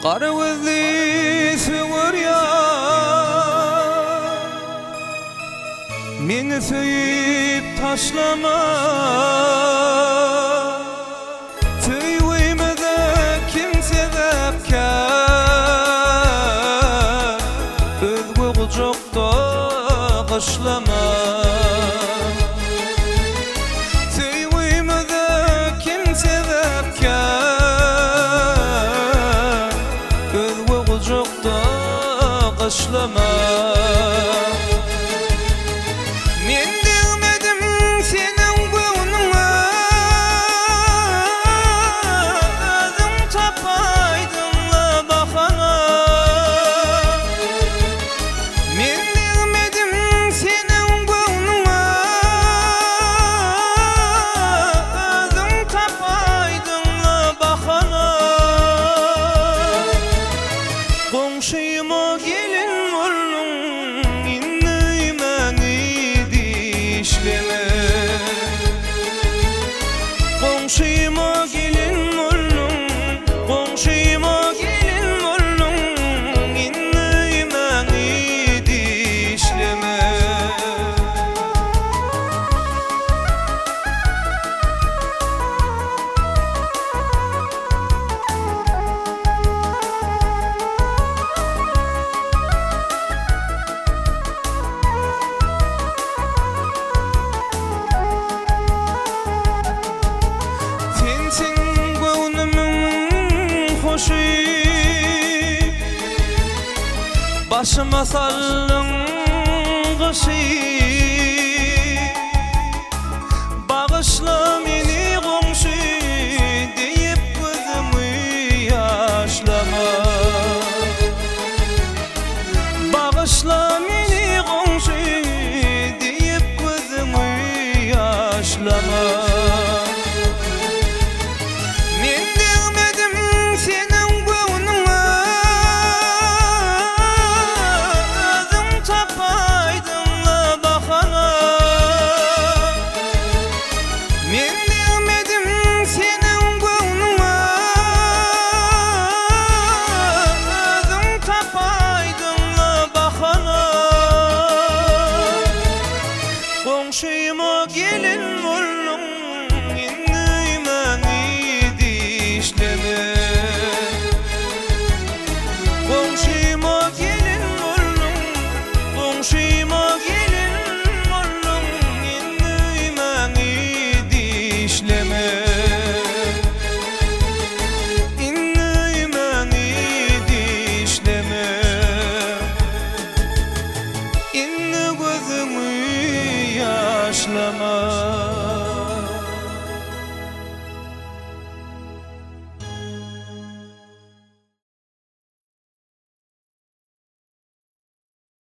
Qara gözli söwer ya meni söyüp taşlama Tüyüymede kim sebepkar Özgü kucakta kışlama Tüyüymede kim sebepkar Özgü kucakta kışlama Men degmedim senin göwnüňe Özüň tapaýdyňla bahana Men degmedim senin göwnüňe Özüň tapaýdyňla bahana Goňşyma gelin boldum Komşuyma gelin oldum, komşuyma gelin oldum İnneymän idi işleme Başıma sallın kışı Bağışla meni komşu deyip gözümü yaşlama Bağışla meni komşu deyip gözümü yaşlama Men degmedim senin göwnüňe Özüň tapaýdyňla bahana Men degmedim senin göwnüňe Özüň tapaýdyňla bahana Komşuyma gelin boldum Inneymän idi işleme Komşuyma gelin boldum Komşuyma gelin boldum Inneymän idi işleme Inneymän idi işleme Inne gözümü yaşlama